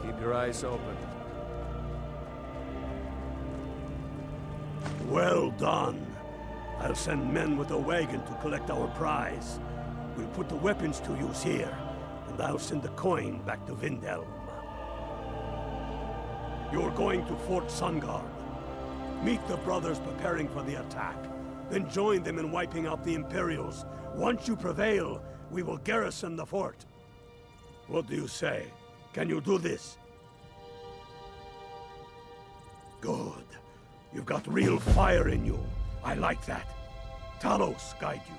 Keep your eyes open. Well done. I'll send men with a wagon to collect our prize. We'll put the weapons to use here, and I'll send the coin back to Vindhelm. You're going to Fort Sungard. Meet the brothers preparing for the attack. Then join them in wiping out the Imperials. Once you prevail, we will garrison the fort. What do you say? Can you do this? Good. You've got real fire in you. I like that. Talos guide you.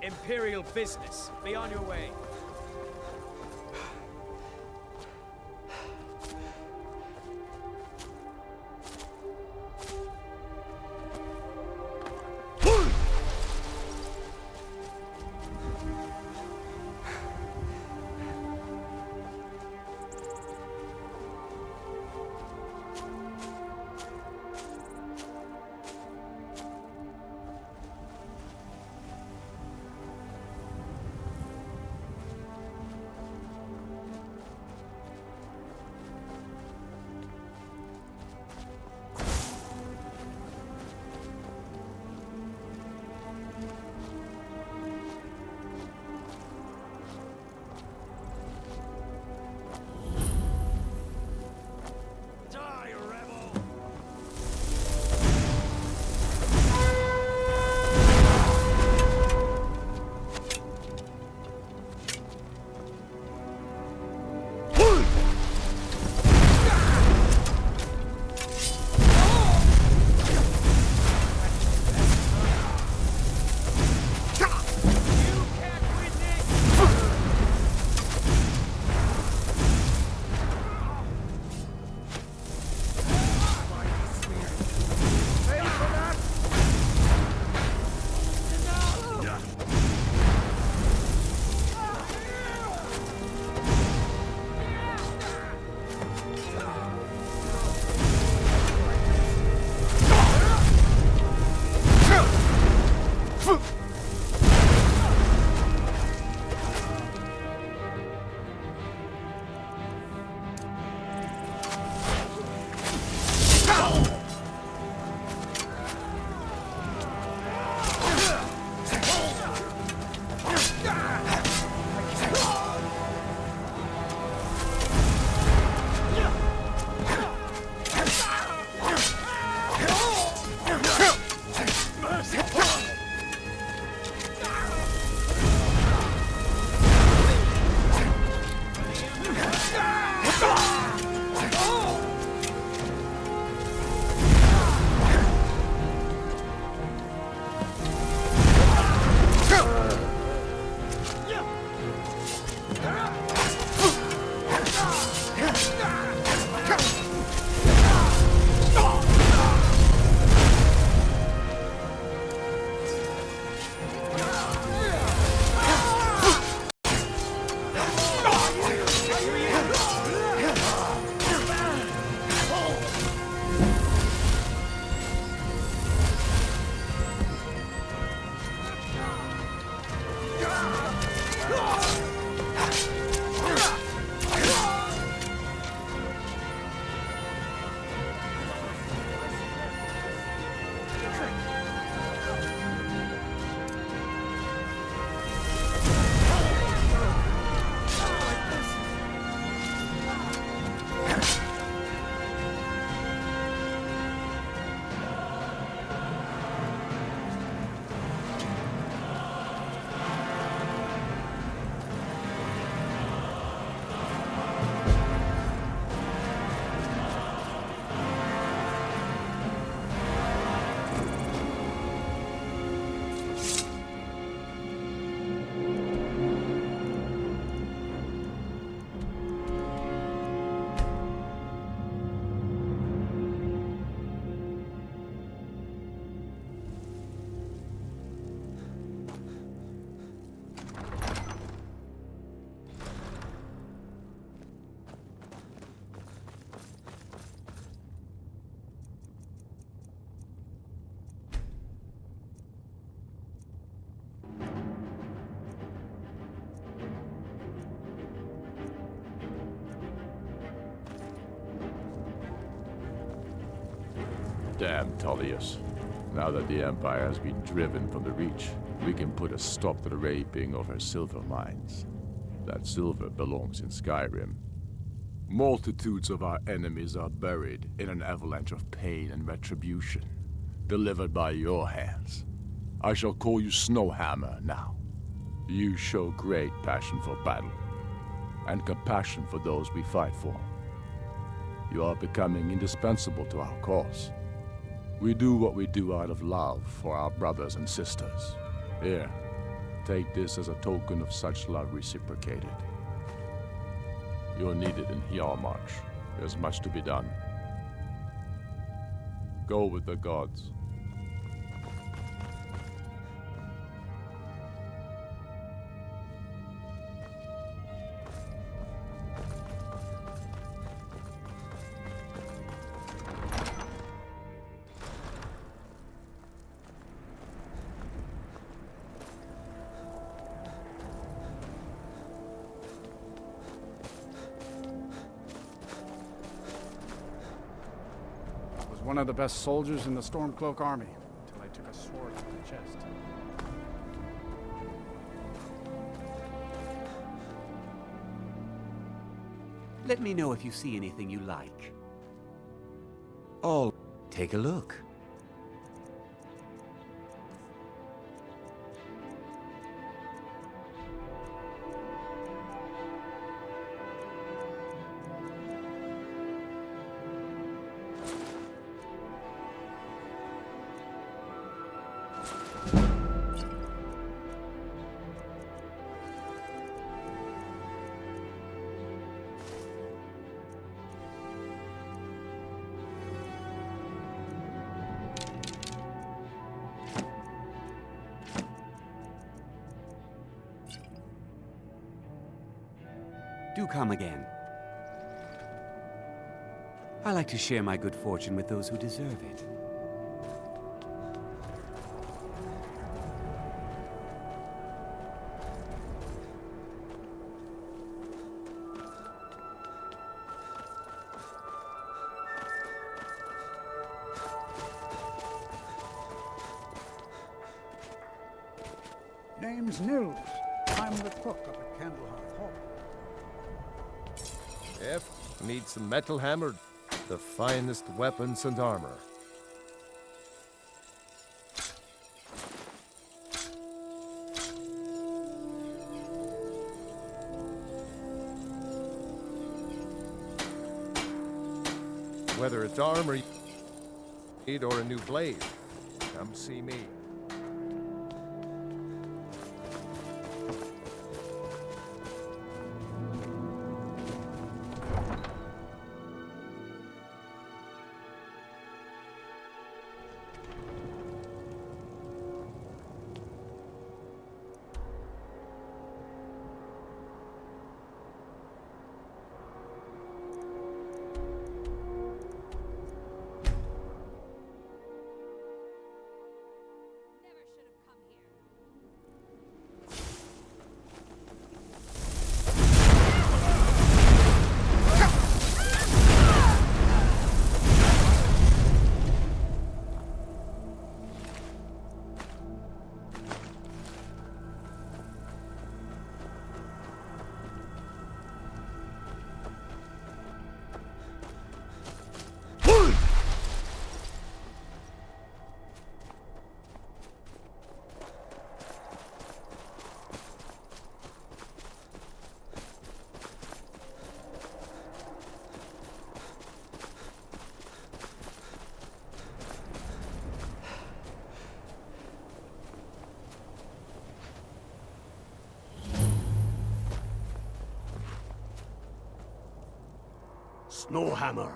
Imperial business. Be on your way. Damn Tullius. Now that the Empire has been driven from the Reach, we can put a stop to the raping of her silver mines. That silver belongs in Skyrim. Multitudes of our enemies are buried in an avalanche of pain and retribution, delivered by your hands. I shall call you Snowhammer now. You show great passion for battle, and compassion for those we fight for. You are becoming indispensable to our cause. We do what we do out of love for our brothers and sisters. Here, take this as a token of such love reciprocated. You're needed in Hjalmarch. There's much to be done. Go with the gods. One of the best soldiers in the Stormcloak army, until I took a sword to the chest. Let me know if you see anything you like. Oh, take a look. Do come again. I like to share my good fortune with those who deserve it. Name's Nils. I'm the cook up at Candlehearth Hall. If need some metal hammered, the finest weapons and armor. Whether it's armor you need or a new blade, come see me. Snowhammer.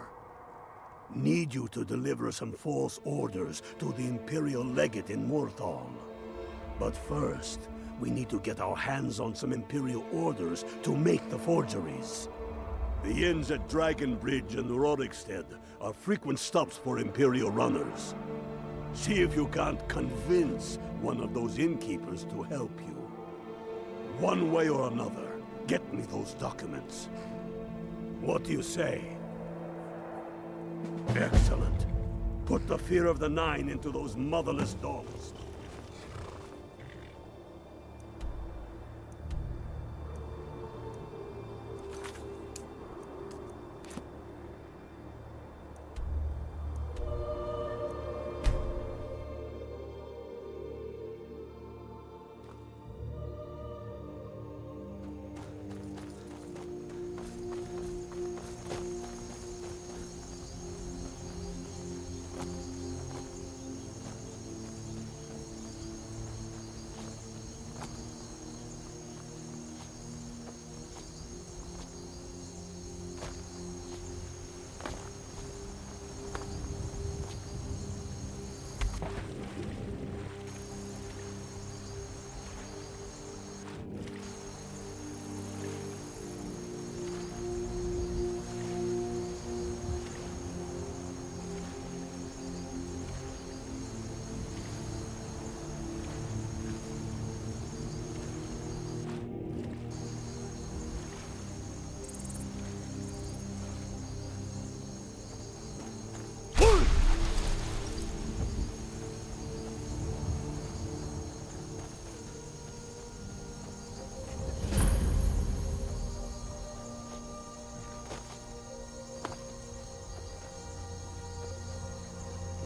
Need you to deliver some false orders to the Imperial Legate in Morthal. But first, we need to get our hands on some Imperial orders to make the forgeries. The inns at Dragon Bridge and Rorikstead are frequent stops for Imperial runners. See if you can't convince one of those innkeepers to help you. One way or another, get me those documents. What do you say? Excellent. Put the fear of the Nine into those motherless dogs.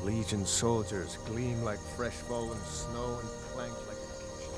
Legion soldiers gleam like fresh fallen snow and clank like acacia.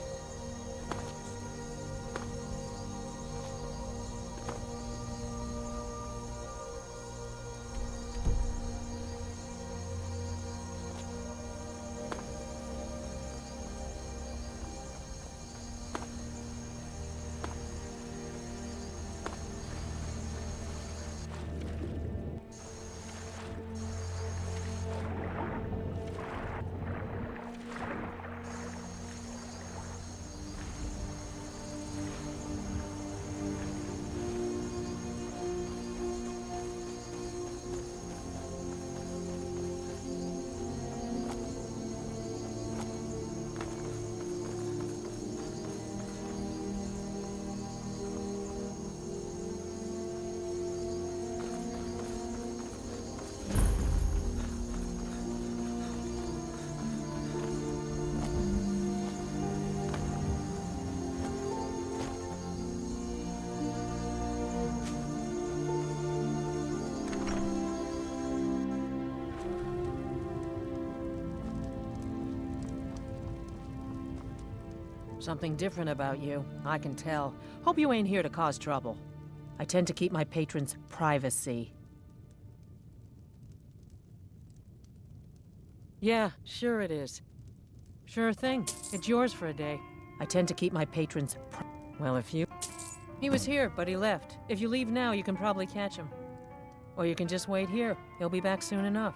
Something different about you, I can tell. Hope you ain't here to cause trouble. I tend to keep my patrons' privacy. Yeah, sure it is. Sure thing. It's yours for a day. I tend to keep my patrons well, if you... He was here, but he left. If you leave now, you can probably catch him. Or you can just wait here. He'll be back soon enough.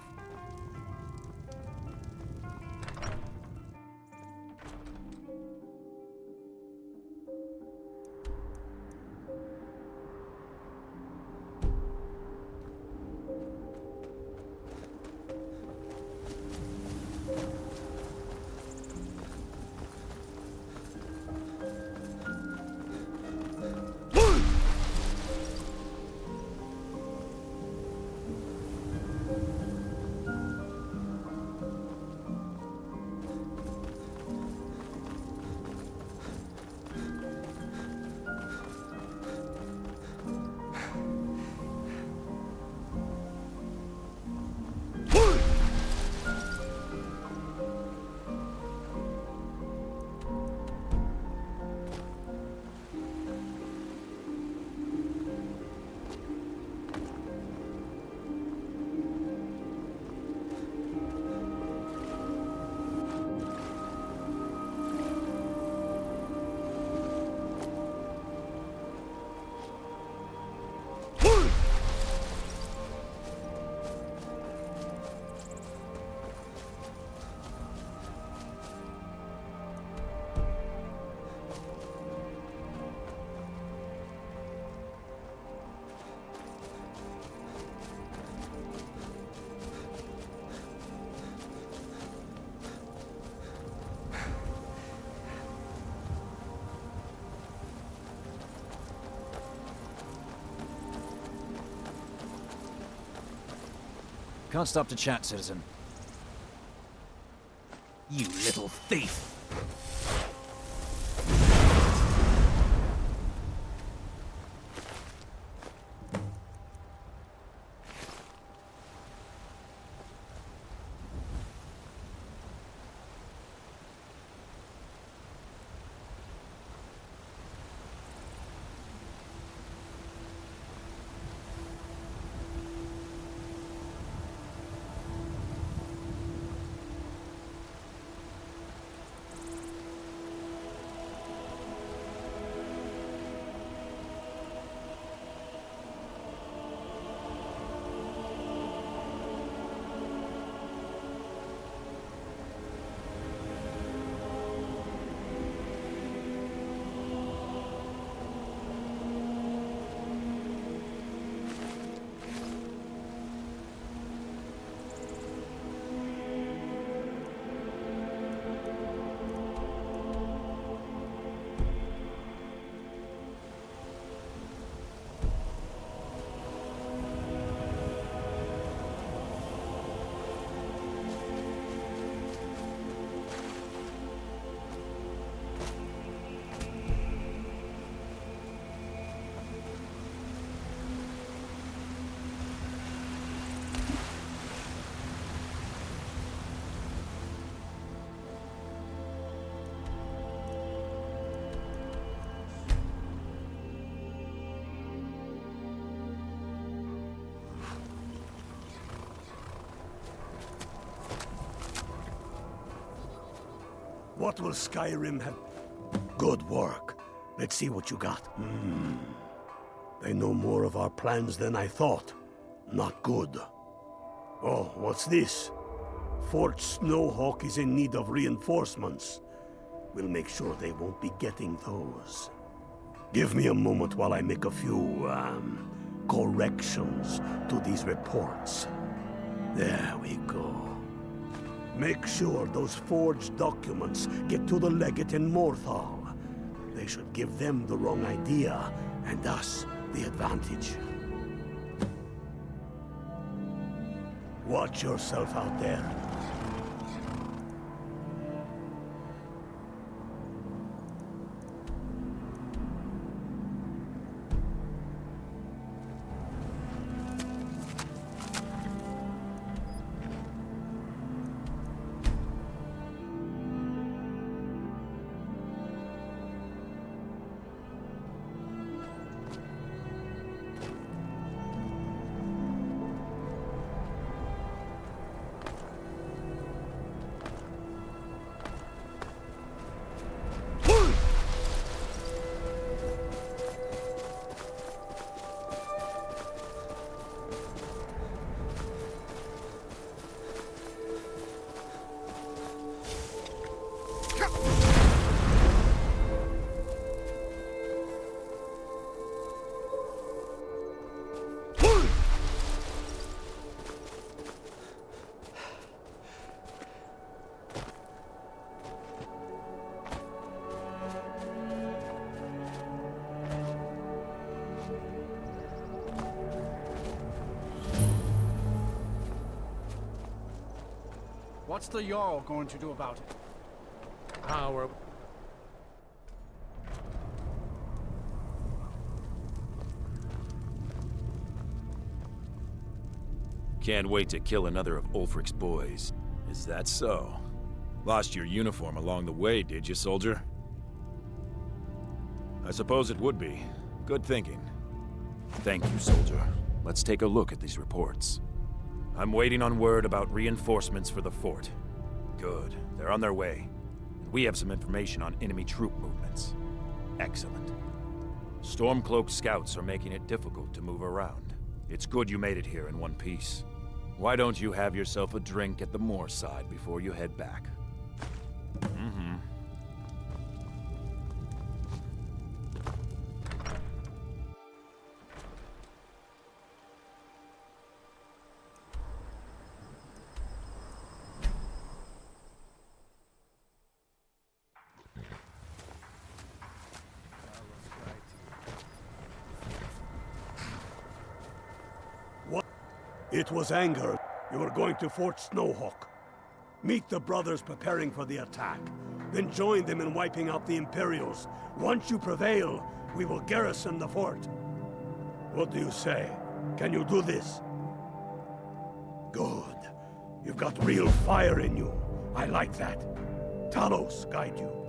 Can't stop to chat, citizen. You little thief! What will Skyrim have? Good work. Let's see what you got. They know more of our plans than I thought. Not good. Oh, what's this? Fort Snowhawk is in need of reinforcements. We'll make sure they won't be getting those. Give me a moment while I make a few, corrections to these reports. There we go. Make sure those forged documents get to the legate in Morthal. They should give them the wrong idea, and us the advantage. Watch yourself out there. What's the Jarl going to do about it? Our... Can't wait to kill another of Ulfric's boys. Is that so? Lost your uniform along the way, did you, soldier? I suppose it would be. Good thinking. Thank you, soldier. Let's take a look at these reports. I'm waiting on word about reinforcements for the fort. Good. They're on their way. And we have some information on enemy troop movements. Excellent. Stormcloak scouts are making it difficult to move around. It's good you made it here in one piece. Why don't you have yourself a drink at the moorside before you head back? What? It was anger. You were going to Fort Snowhawk. Meet the brothers preparing for the attack. Then join them in wiping out the Imperials. Once you prevail, we will garrison the fort. What do you say? Can you do this? Good. You've got real fire in you. I like that. Talos guide you.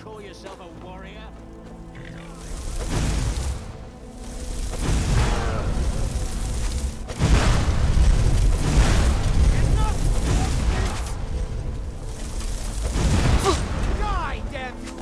Call yourself a warrior? Die, damn you!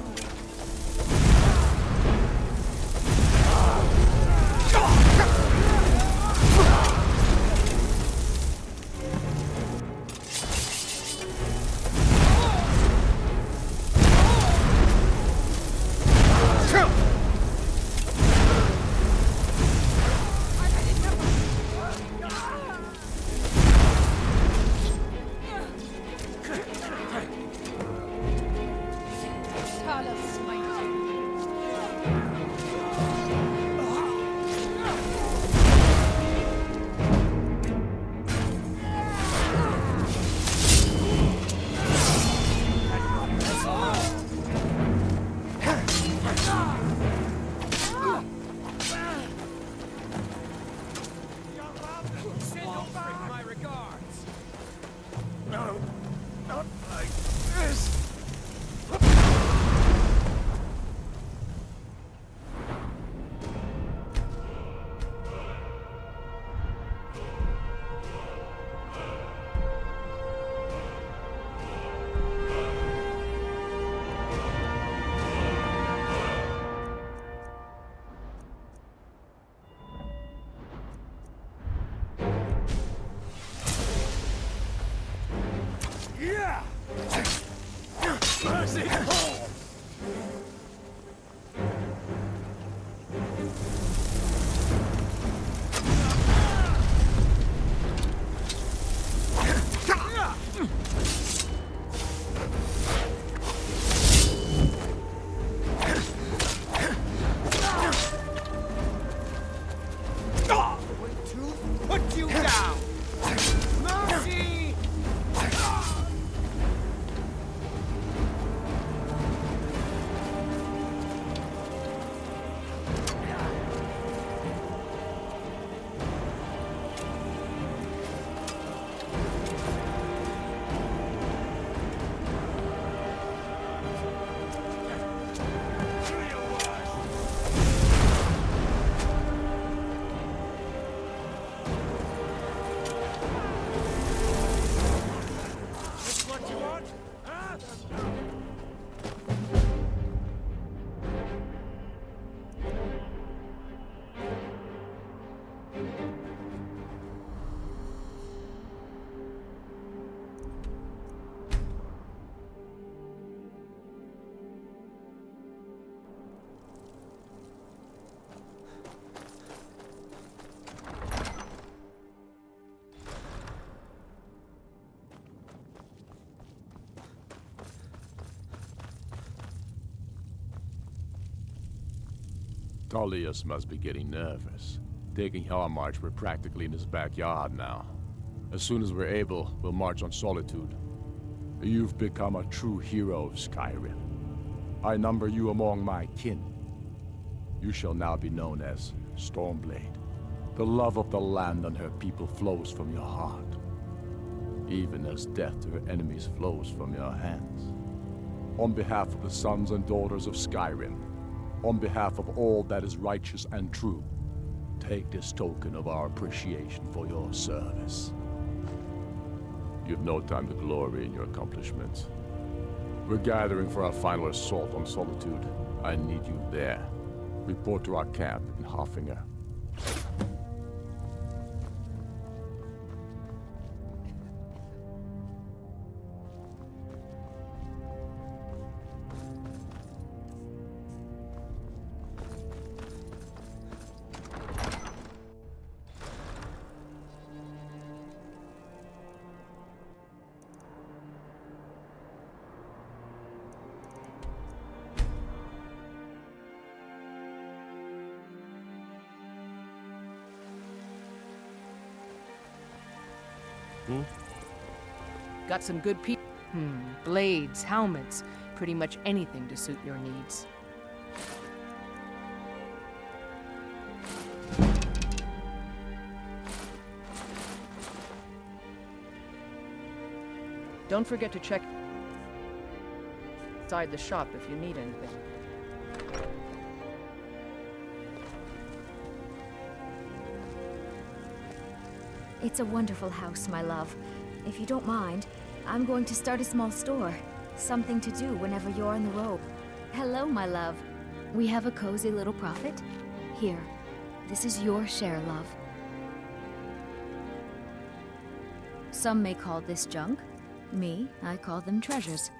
Tullius must be getting nervous. Taking Hellmarch, we're practically in his backyard now. As soon as we're able, we'll march on Solitude. You've become a true hero of Skyrim. I number you among my kin. You shall now be known as Stormblade. The love of the land and her people flows from your heart, even as death to her enemies flows from your hands. On behalf of the sons and daughters of Skyrim, on behalf of all that is righteous and true, take this token of our appreciation for your service. You've no time to glory in your accomplishments. We're gathering for our final assault on Solitude. I need you there. Report to our camp in Hoffinger. Got some good blades, helmets, pretty much anything to suit your needs. Don't forget to check inside the shop if you need anything. It's a wonderful house, my love. If you don't mind, I'm going to start a small store. Something to do whenever you're on the road. Hello, my love. We have a cozy little profit. Here, this is your share, love. Some may call this junk. Me, I call them treasures.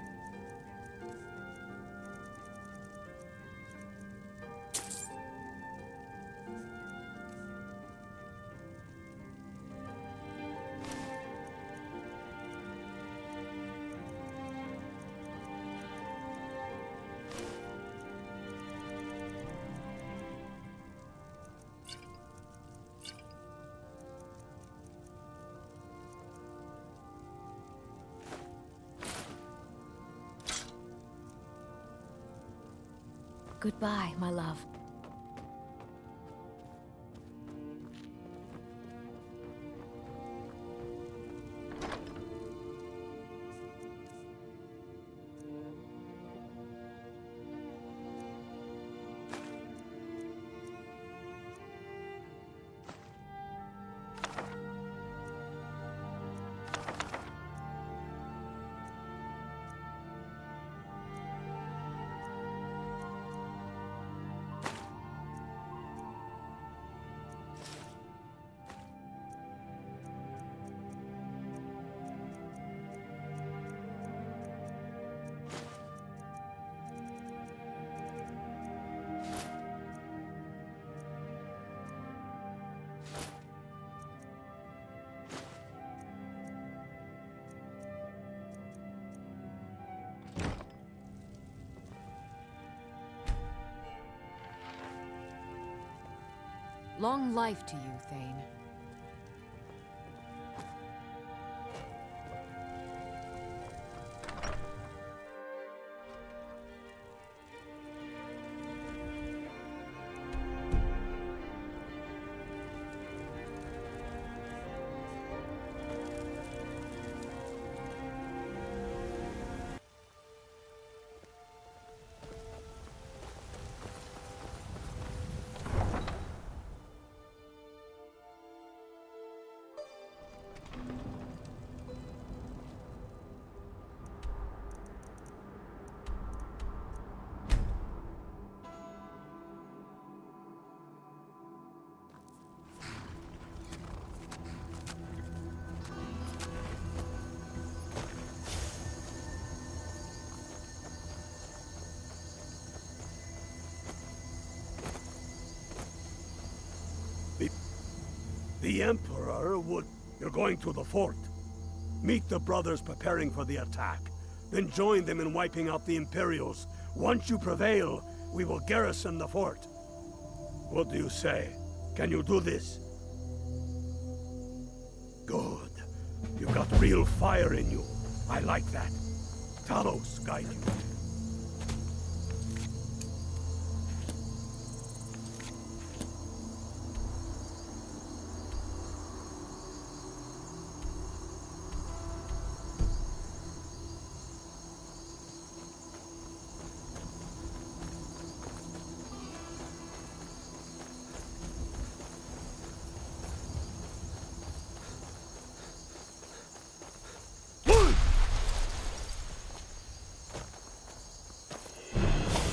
Goodbye, my love. Long life to you, Thane. The Emperor would... You're going to the fort. Meet the brothers preparing for the attack. Then join them in wiping out the Imperials. Once you prevail, we will garrison the fort. What do you say? Can you do this? Good. You've got real fire in you. I like that. Talos guide you.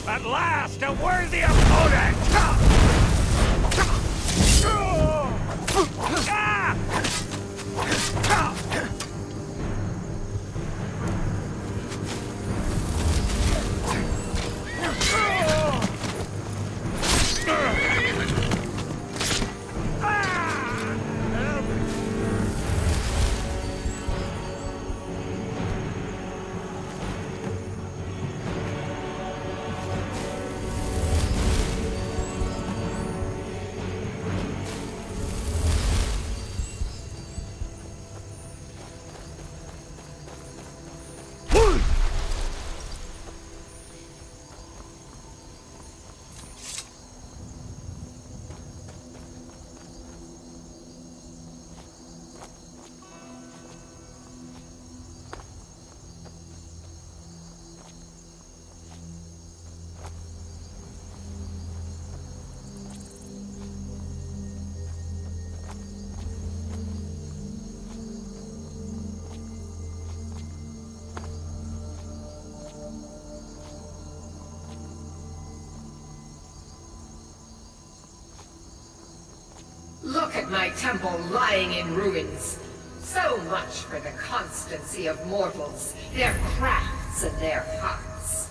At last, a worthy opponent! Look at my temple lying in ruins. So much for the constancy of mortals, their crafts and their hearts.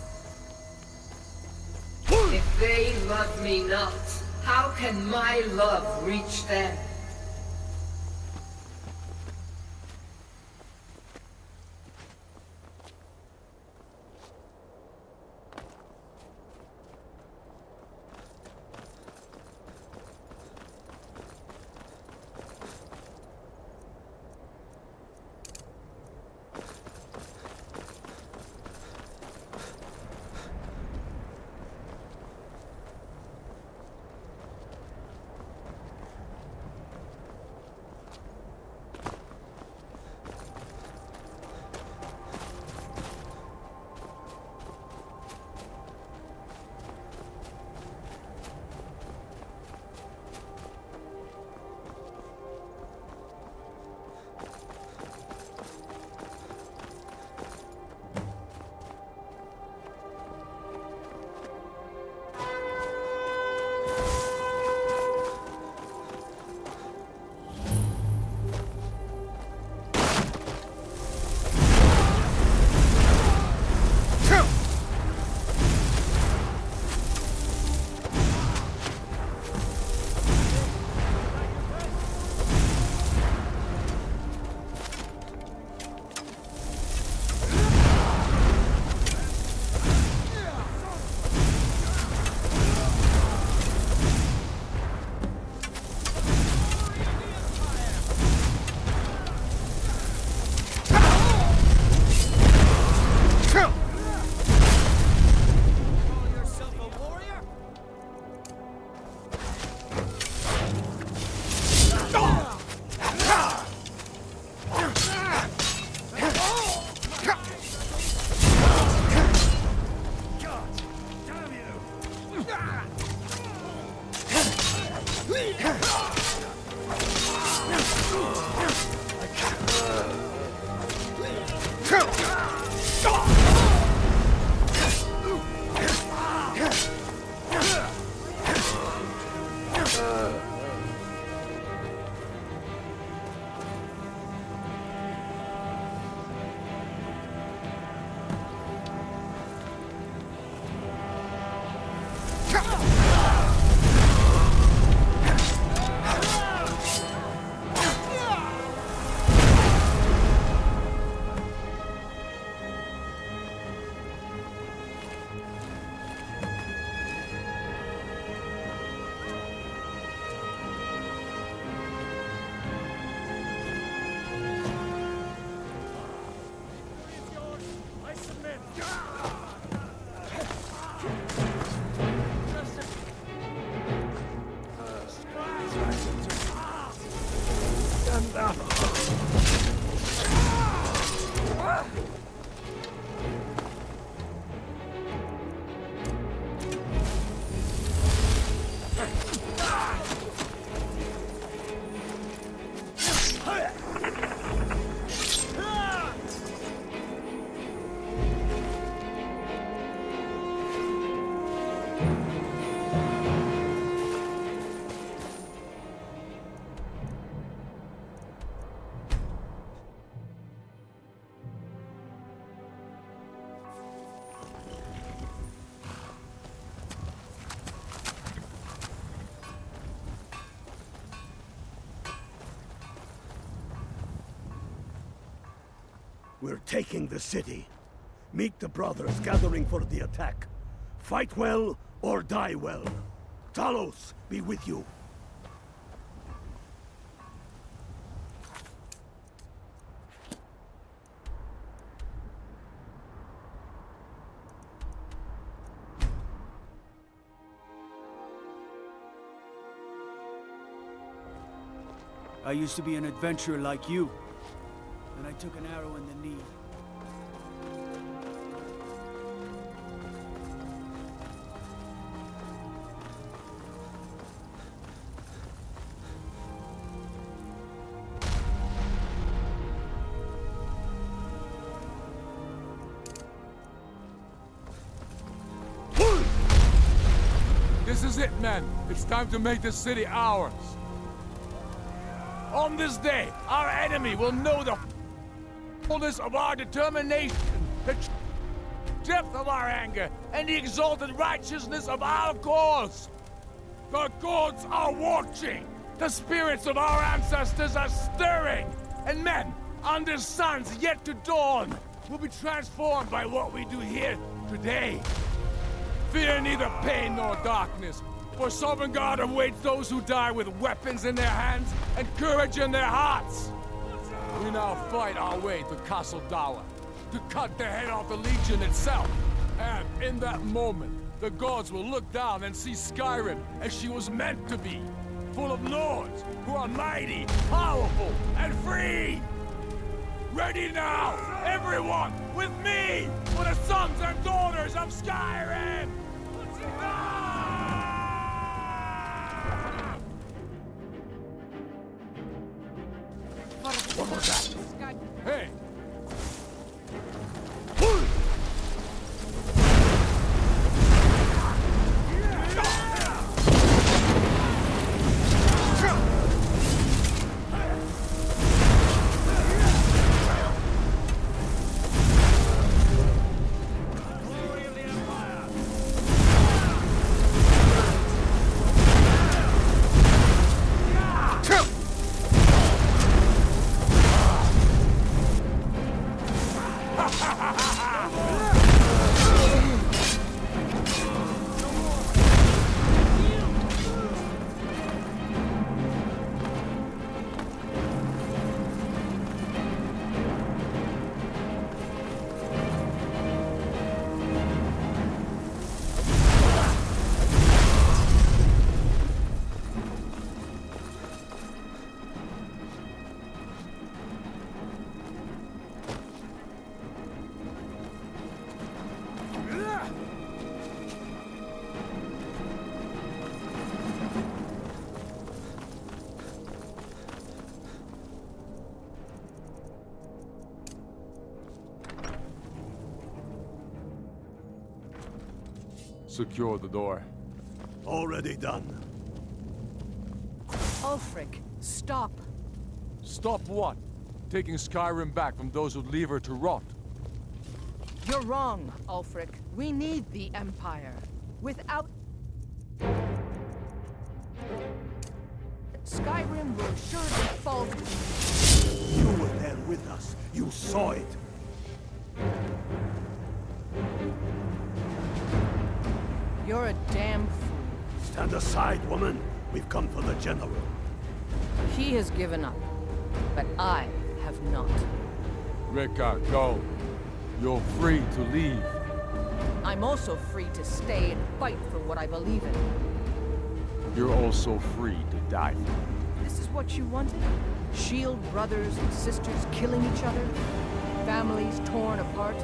If they love me not, how can my love reach them? We're taking the city. Meet the brothers gathering for the attack. Fight well or die well. Talos be with you. I used to be an adventurer like you. Then I took an arrow in the knee. This is it, men. It's time to make this city ours. On this day, our enemy will know the fullness of our determination, the depth of our anger, and the exalted righteousness of our cause. The gods are watching. The spirits of our ancestors are stirring. And men, under suns yet to dawn, will be transformed by what we do here today. Fear neither pain nor darkness, for Sovngarde awaits those who die with weapons in their hands and courage in their hearts. We now fight our way to Castle Dawa, to cut the head off the Legion itself. And in that moment, the gods will look down and see Skyrim as she was meant to be, full of lords who are mighty, powerful, and free. Ready now, everyone, with me, for the sons and daughters of Skyrim! What was that? Hey! Secure the door. Already done. Ulfric, stop. Stop what? Taking Skyrim back from those who leave her to rot. You're wrong, Ulfric. We need the Empire. Without... Skyrim will surely fall to... You were there with us. You saw it. You're a damn fool. Stand aside, woman. We've come for the General. He has given up, but I have not. Rika, go. You're free to leave. I'm also free to stay and fight for what I believe in. You're also free to die. This is what you wanted? Shield brothers and sisters killing each other? Families torn apart?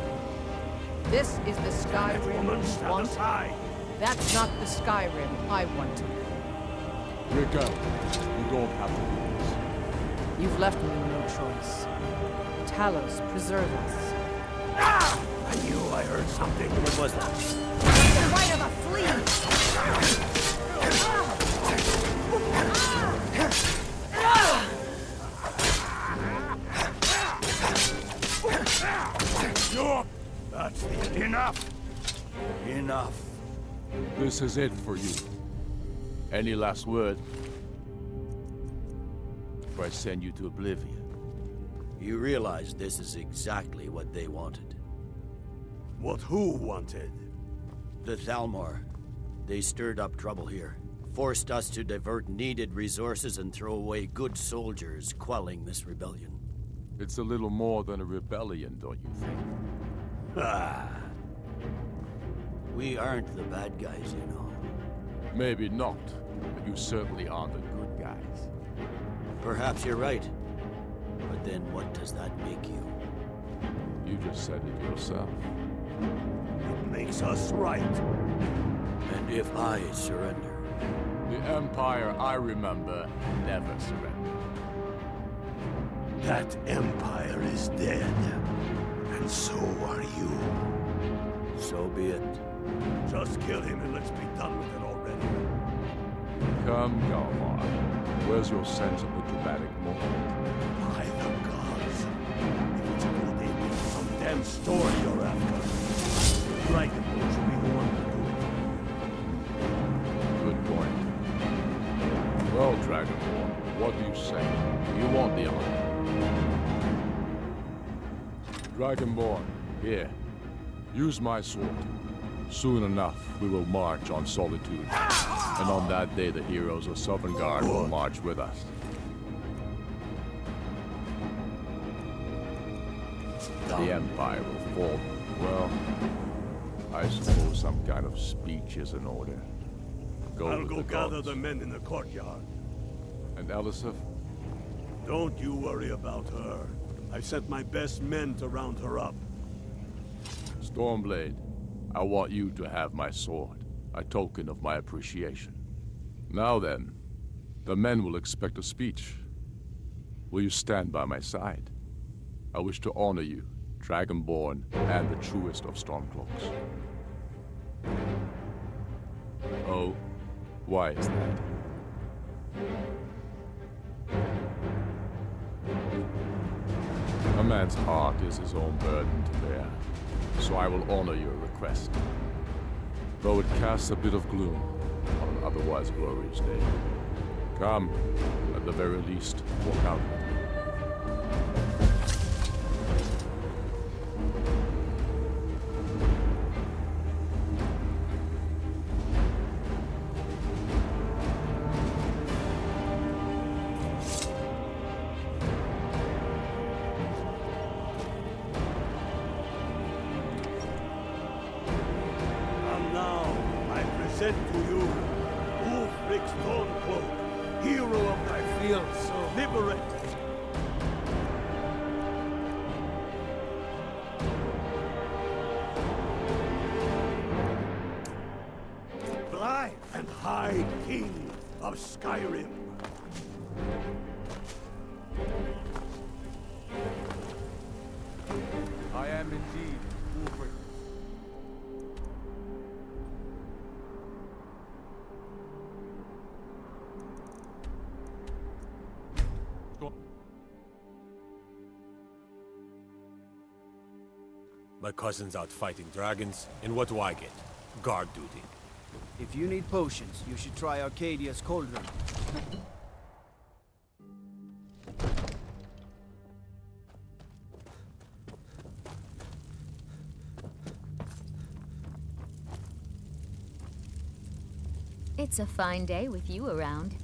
This is the Skyrim you want? Aside. That's not the Skyrim I wanted. Rika, you don't have to do this. You've left me no choice. Talos, preserve us. Ah! I knew I heard something. What was that? The right of a flea! That's the... Enough! Enough. This is it for you. Any last word? Or I send you to oblivion. You realize this is exactly what they wanted. What who wanted? The Thalmor. They stirred up trouble here. Forced us to divert needed resources and throw away good soldiers, quelling this rebellion. It's a little more than a rebellion, don't you think? Ah. We aren't the bad guys, you know. Maybe not, but you certainly are the good guys. Perhaps you're right. But then what does that make you? You just said it yourself. It makes us right. And if I surrender? The Empire I remember never surrendered. That Empire is dead. And so are you. So be it. Just kill him and let's be done with it already. Come, Galmar. Where's your sense of the dramatic moment? By the gods. If it's a good thing, it's some damn story you're after. Dragon Ball should be the one to do it. Good point. Well, Dragonborn, what do you say? You want the honor? Dragonborn, here. Use my sword. Soon enough, we will march on Solitude. And on that day, the heroes of Sovngarde will march with us. The Empire will fall. Well, I suppose some kind of speech is in order. I'll go gather the men in the courtyard. And Elisif? Don't you worry about her. I've sent my best men to round her up. Stormblade, I want you to have my sword, a token of my appreciation. Now then, the men will expect a speech. Will you stand by my side? I wish to honor you, Dragonborn, and the truest of Stormcloaks. Oh, why is that? A man's heart is his own burden to bear, so I will honor your request. Though it casts a bit of gloom on an otherwise glorious day. Come, at the very least, walk out with me. Sent to you, Ulfric Stormcloak, hero of thy fields, liberated. Blithe and High King of Skyrim. I am indeed Ulfric. My cousin's out fighting dragons, and what do I get? Guard duty. If you need potions, you should try Arcadia's cauldron. It's a fine day with you around.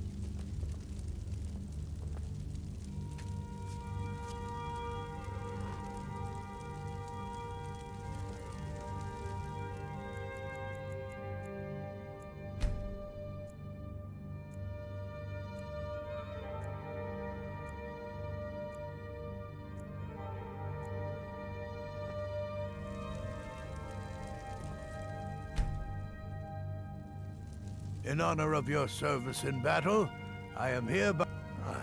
In honor of your service in battle, I am hereby... I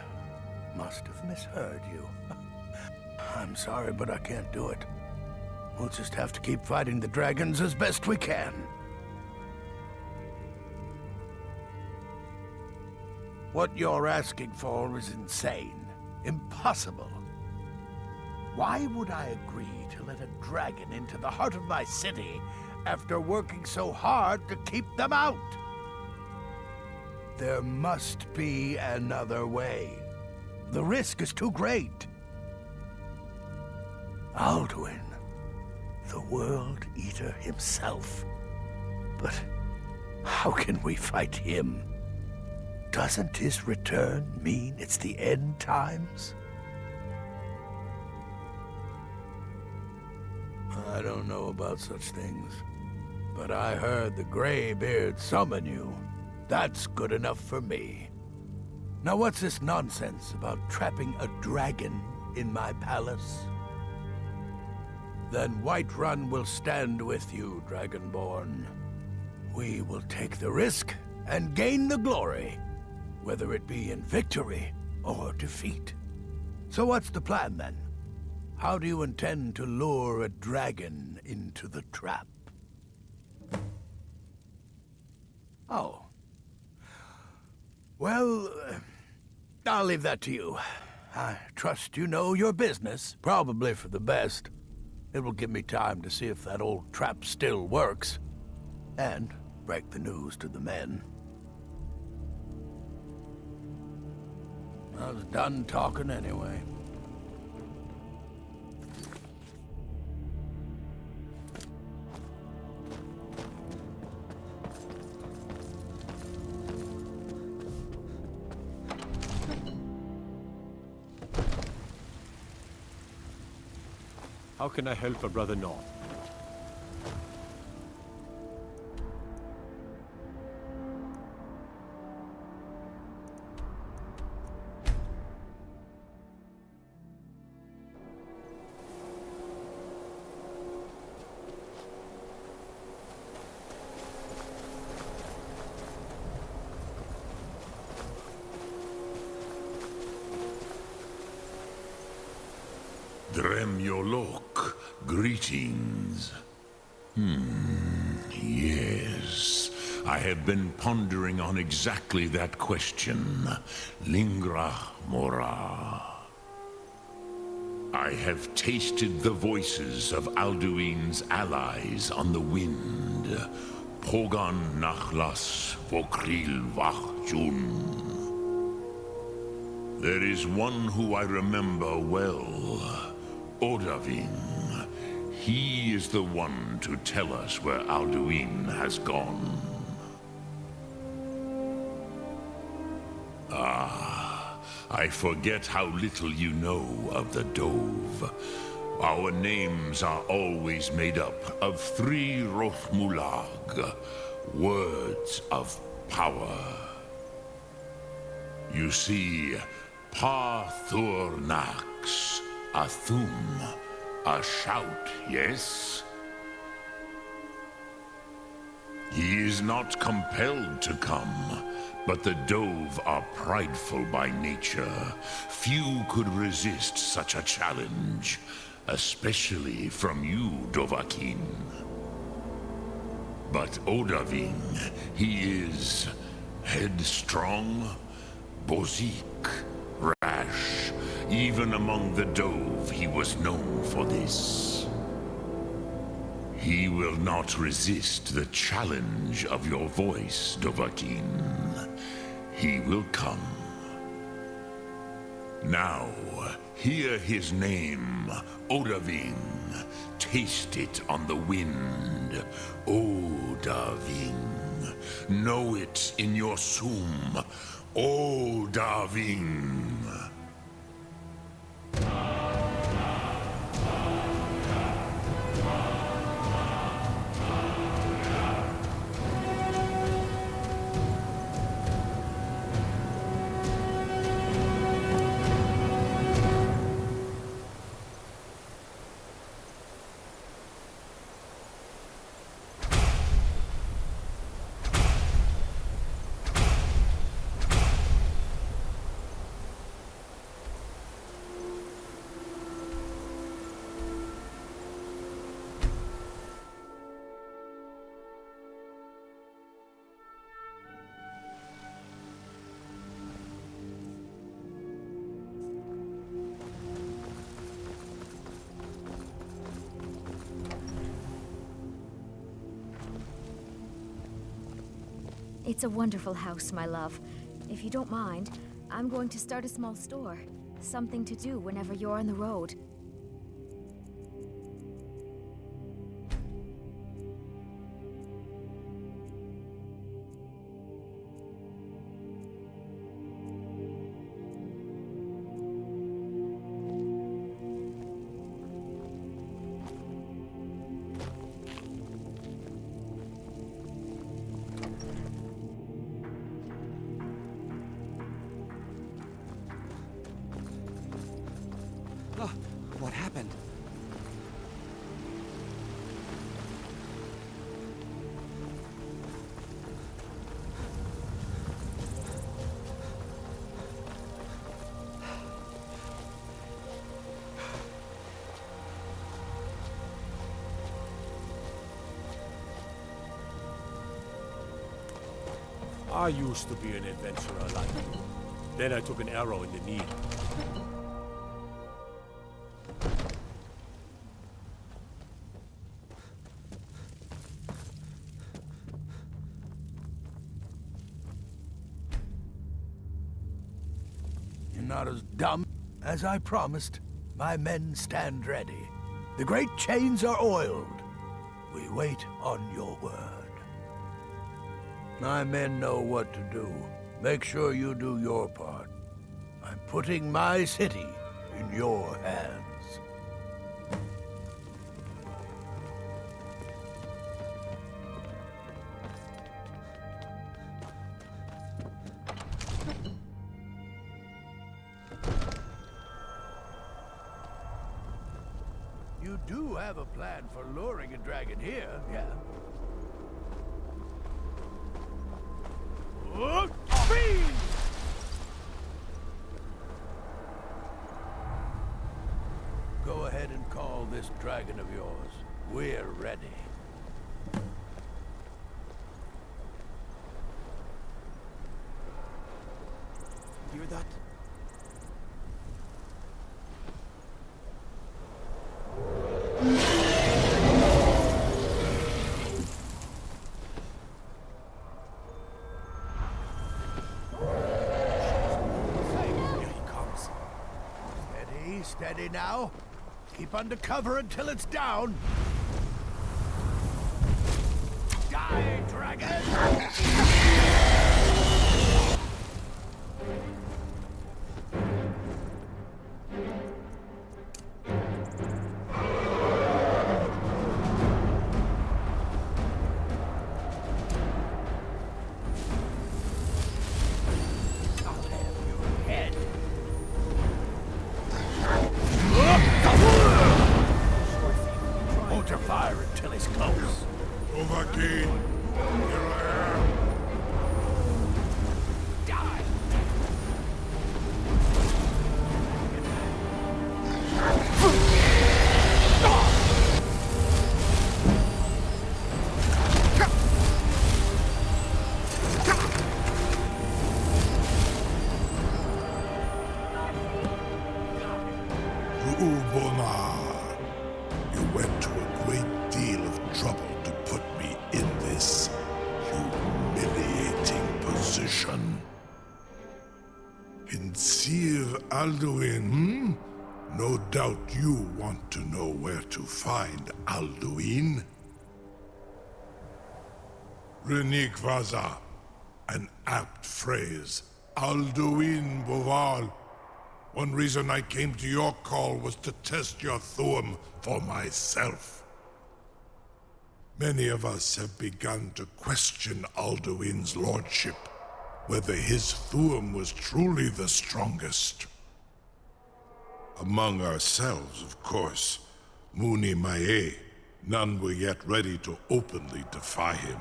must have misheard you. I'm sorry, but I can't do it. We'll just have to keep fighting the dragons as best we can. What you're asking for is insane. Impossible. Why would I agree to let a dragon into the heart of my city after working so hard to keep them out? There must be another way. The risk is too great. Alduin, the World Eater himself. But how can we fight him? Doesn't his return mean it's the end times? I don't know about such things, but I heard the Greybeard summon you. That's good enough for me. Now what's this nonsense about trapping a dragon in my palace? Then Whiterun will stand with you, Dragonborn. We will take the risk and gain the glory, whether it be in victory or defeat. So what's the plan, then? How do you intend to lure a dragon into the trap? Oh. Well, I'll leave that to you. I trust you know your business, probably for the best. It will give me time to see if that old trap still works, and break the news to the men. I was done talking anyway. How can I help a brother North? Dremyolok, greetings. Yes. I have been pondering on exactly that question. Lingra mora. I have tasted the voices of Alduin's allies on the wind. Pogan nachlas vokril vachjun. There is one who I remember well. Odahviing. He is the one to tell us where Alduin has gone. Ah, I forget how little you know of the Dove. Our names are always made up of 3 Rothmulag, words of power. You see, Pa Thurnax, a thum, a shout, yes? He is not compelled to come, but the Dove are prideful by nature. Few could resist such a challenge, especially from you, Dovahkiin. But Odahviing, he is headstrong, bozik, rash. Even among the Dove, he was known for this. He will not resist the challenge of your voice, Dovahkiin. He will come. Now, hear his name, Odahviing. Taste it on the wind, Odahviing. Know it in your sum, Odahviing. It's a wonderful house, my love. If you don't mind, I'm going to start a small store. Something to do whenever you're on the road. I used to be an adventurer like you. Then I took an arrow in the knee. You're not as dumb as I promised. My men stand ready. The great chains are oiled. We wait on your word. My men know what to do. Make sure you do your part. I'm putting my city in your hands. You do have a plan for luring a dragon here, yeah? Go ahead and call this dragon of yours. We're ready. Hear that? Steady now. Keep under cover until it's down. Die, dragon! Hold your fire until he's close. Overkeen, here I am. Die! Ubonar, you went to a great deal of trouble to put me in this humiliating position. In Sir Alduin, hmm? No doubt you want to know where to find Alduin. Renikvaza, an apt phrase. Alduin Boval. One reason I came to your call was to test your Thuum for myself. Many of us have begun to question Alduin's lordship, whether his Thuum was truly the strongest. Among ourselves, of course, Muni Mae, none were yet ready to openly defy him.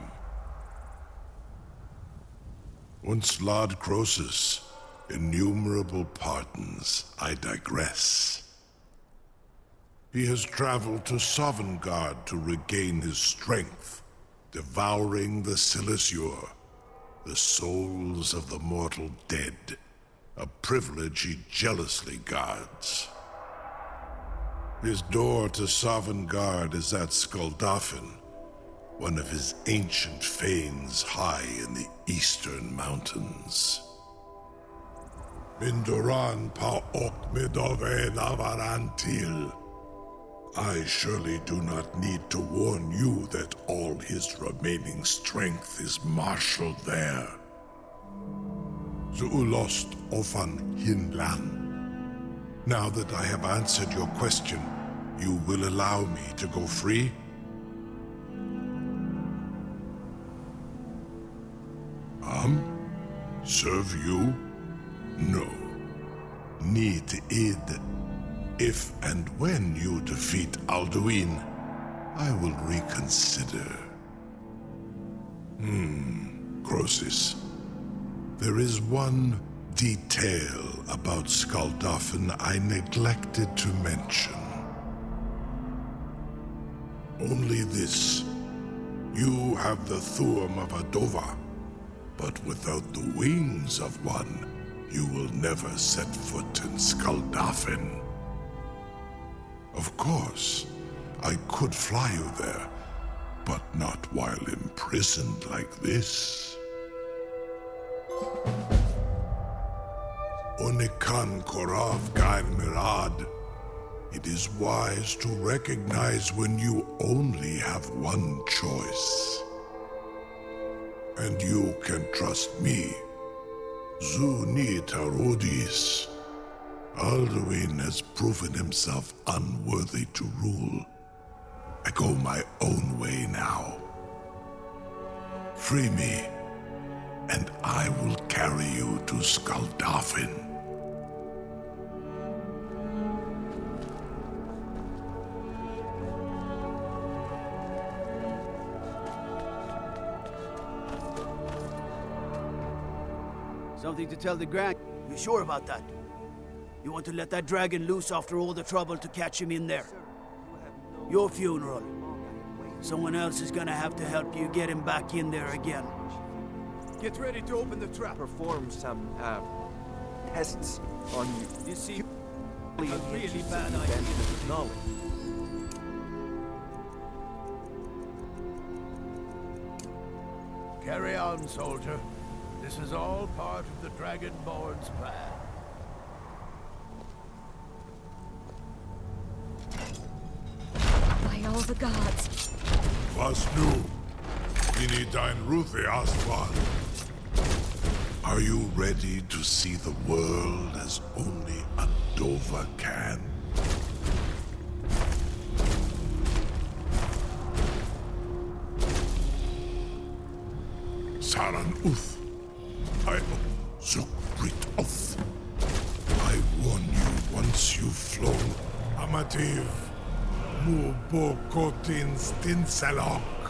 Once Lord Croesus, innumerable pardons, I digress. He has traveled to Sovngarde to regain his strength, devouring the Silesur, the souls of the mortal dead, a privilege he jealously guards. His door to Sovngarde is at Skuldafn, one of his ancient fanes high in the eastern mountains. Minduran pa ok midove navarantil. I surely do not need to warn you that all his remaining strength is marshaled there. Zuulost ofan hinlan. Now that I have answered your question, you will allow me to go free? Serve you? No. Need id. If and when you defeat Alduin, I will reconsider. Croesus. There is one detail about Skuldafn I neglected to mention. Only this. You have the Thuum of Adova. But without the wings of one, you will never set foot in Skuldafn. Of course, I could fly you there, but not while imprisoned like this. Onikan Korav Gair Mirad. It is wise to recognize when you only have one choice. And you can trust me. Zuni Tarudis. Alduin has proven himself unworthy to rule. I go my own way now. Free me, and I will carry you to Skuldafn. Something to tell the Grand? You sure about that? You want to let that dragon loose after all the trouble to catch him in there? Your funeral. Someone else is gonna have to help you get him back in there again. Get ready to open the trap. Perform some, tests on you. You see, a really bad idea. Knowledge. Carry on, soldier. This is all part of the Dragonborn's plan. By all the gods. Was nu? Ini dein Ruthi Astval. Are you ready to see the world as only a Dova can? Saran Uth. I Zukbrit Oth. I warn you once you've flown. Amativ. Mubokotin Stinselok.